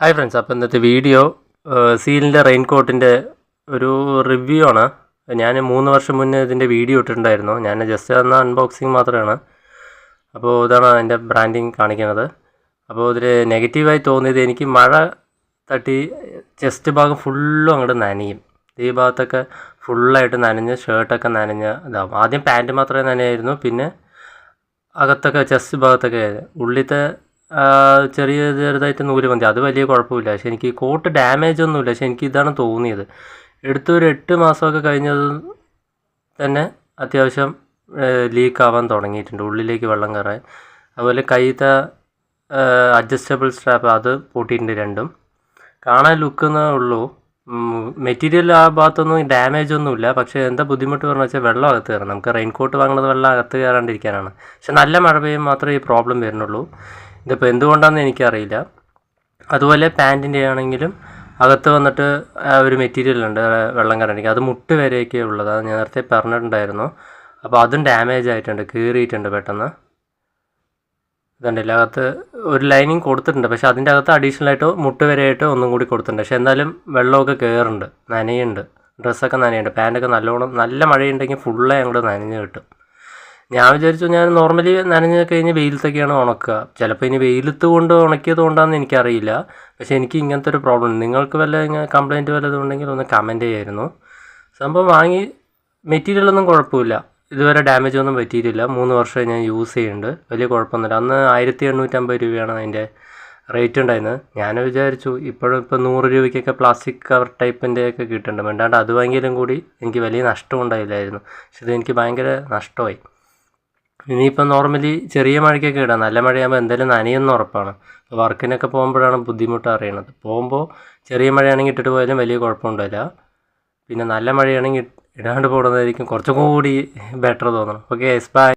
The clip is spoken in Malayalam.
ഹായ് ഫ്രണ്ട്സ്, അപ്പോൾ ഇന്നത്തെ വീഡിയോ സീലിൻ്റെ റെയിൻകോട്ടിൻ്റെ ഒരു റിവ്യൂ ആണ്. ഞാൻ 3 വർഷം മുന്നേ ഇതിൻ്റെ വീഡിയോ ഇട്ടിട്ടുണ്ടായിരുന്നു. ഞാൻ ജസ്റ്റ് തന്ന അൺബോക്സിങ് മാത്രമാണ്. അപ്പോൾ ഇതാണ് അതിൻ്റെ ബ്രാൻഡിങ് കാണിക്കുന്നത്. അപ്പോൾ ഇതിൽ നെഗറ്റീവായി തോന്നിയത്, എനിക്ക് മഴ തട്ടി ചെസ്റ്റ് ഭാഗം ഫുള്ളും അങ്ങോട്ട് നനയും. ഈ ഭാഗത്തൊക്കെ ഫുള്ളായിട്ട് നനഞ്ഞ് ഷർട്ടൊക്കെ നനഞ്ഞ് ഇതാവും. ആദ്യം പാൻറ്റ് മാത്രമേ നനയായിരുന്നു, പിന്നെ അകത്തൊക്കെ ചെസ്റ്റ് ഭാഗത്തൊക്കെ ഉള്ളിലത്തെ ചെറുതായിട്ട് നൂല് മതി, അത് വലിയ കുഴപ്പമില്ല. പക്ഷേ എനിക്ക് കോട്ട് ഡാമേജ് ഒന്നുമില്ല. പക്ഷേ എനിക്ക് ഇതാണ് തോന്നിയത്. എടുത്തൊരു 8 മാസമൊക്കെ കഴിഞ്ഞത് തന്നെ അത്യാവശ്യം ലീക്കാവാൻ തുടങ്ങിയിട്ടുണ്ട്, ഉള്ളിലേക്ക് വെള്ളം കയറാൻ. അതുപോലെ കയ്യിലത്തെ അഡ്ജസ്റ്റബിൾ സ്ട്രാപ്പ് അത് പൊട്ടിയിട്ടുണ്ട്. രണ്ടും കാണാൻ ലുക്കെന്നേ ഉള്ളൂ. മെറ്റീരിയൽ ആ ഭാഗത്തൊന്നും ഡാമേജ് ഒന്നുമില്ല. പക്ഷേ എന്താ ബുദ്ധിമുട്ട് പറഞ്ഞു വെച്ചാൽ വെള്ളം അകത്ത് കയറണം. നമുക്ക് റെയിൻകോട്ട് വാങ്ങുന്നത് വെള്ളം അകത്ത് കയറാണ്ടിരിക്കാനാണ്. പക്ഷെ നല്ല മഴ പെയ്യും മാത്രമേ ഈ പ്രോബ്ലം വരുന്നുള്ളൂ. ഇതിപ്പോൾ എന്തുകൊണ്ടാണെന്ന് എനിക്കറിയില്ല. അതുപോലെ പാൻറ്റിൻ്റെ ആണെങ്കിലും അകത്ത് വന്നിട്ട് ഒരു മെറ്റീരിയൽ ഉണ്ട് വെള്ളം കയറാണ്ടിരിക്കുക, അത് മുട്ട് വരെയൊക്കെ ഉള്ളത്. അത് ഞാൻ നേരത്തെ പറഞ്ഞിട്ടുണ്ടായിരുന്നു. അപ്പോൾ അതും ഡാമേജ് ആയിട്ടുണ്ട്, കീറിയിട്ടുണ്ട് പെട്ടെന്ന്. ഇതുണ്ടല്ല, അകത്ത് ഒരു ലൈനിങ് കൊടുത്തിട്ടുണ്ട്, പക്ഷേ അതിൻ്റെ അകത്ത് അഡീഷണൽ ആയിട്ടോ മുട്ട് വരെയായിട്ടോ ഒന്നും കൂടി കൊടുത്തിട്ടുണ്ട്. പക്ഷേ എന്നാലും വെള്ളമൊക്കെ കയറുന്നുണ്ട്, നനയുണ്ട്, ഡ്രസ്സൊക്കെ നനയുണ്ട്. പാൻറ്റൊക്കെ നല്ല മഴയുണ്ടെങ്കിൽ ഫുള്ളേ അങ്ങോട്ട് നനഞ്ഞ് കിട്ടും. ഞാൻ വിചാരിച്ചു, ഞാൻ നോർമലി നനഞ്ഞ് കഴിഞ്ഞ് വെയിലത്തൊക്കെയാണ് ഉണക്കുക. ചിലപ്പോൾ ഇനി വെയിലത്ത് കൊണ്ട് ഉണക്കിയത് കൊണ്ടാണെന്ന് എനിക്കറിയില്ല. പക്ഷേ എനിക്ക് ഇങ്ങനത്തെ ഒരു പ്രോബ്ലം. നിങ്ങൾക്ക് വല്ല കംപ്ലയിൻറ്റ് വല്ലതും ഉണ്ടെങ്കിൽ ഒന്ന് കമൻറ്റ് ചെയ്യായിരുന്നു. സംഭവം വാങ്ങി മെറ്റീരിയലൊന്നും കുഴപ്പമില്ല, ഇതുവരെ ഡാമേജ് ഒന്നും പറ്റിയിട്ടില്ല. 3 വർഷമായി ഞാൻ യൂസ് ചെയ്യുന്നുണ്ട്, വലിയ കുഴപ്പമൊന്നുമില്ല. അന്ന് 1850 രൂപയാണ് അതിൻ്റെ റേറ്റ് ഉണ്ടായിരുന്നത്. ഞാൻ വിചാരിച്ചു ഇപ്പോൾ 100 രൂപയ്ക്കൊക്കെ പ്ലാസ്റ്റിക് കവർ ടൈപ്പിൻ്റെയൊക്കെ കിട്ടുന്നുണ്ട്, വേണ്ടാണ്ട് അത് വാങ്ങിയാലും കൂടി എനിക്ക് വലിയ നഷ്ടം ഉണ്ടായില്ലായിരുന്നു. പക്ഷേ ഇതെനിക്ക് ഭയങ്കര നഷ്ടമായി. ഇനിയിപ്പോൾ നോർമലി ചെറിയ മഴയ്ക്കൊക്കെ ഇടാം, നല്ല മഴയാകുമ്പോൾ എന്തായാലും നനയെന്ന് ഉറപ്പാണ്. അപ്പോൾ വർക്കിനൊക്കെ പോകുമ്പോഴാണ് ബുദ്ധിമുട്ട് അറിയണത്. പോകുമ്പോൾ ചെറിയ മഴയാണെങ്കിൽ ഇട്ടിട്ട് പോയാലും വലിയ കുഴപ്പമുണ്ടായില്ല. പിന്നെ നല്ല മഴയാണെങ്കിൽ ഇടാണ്ട് പോകുന്നതായിരിക്കും കുറച്ചും കൂടി ബെറ്റർ തോന്നണം. Okay, by.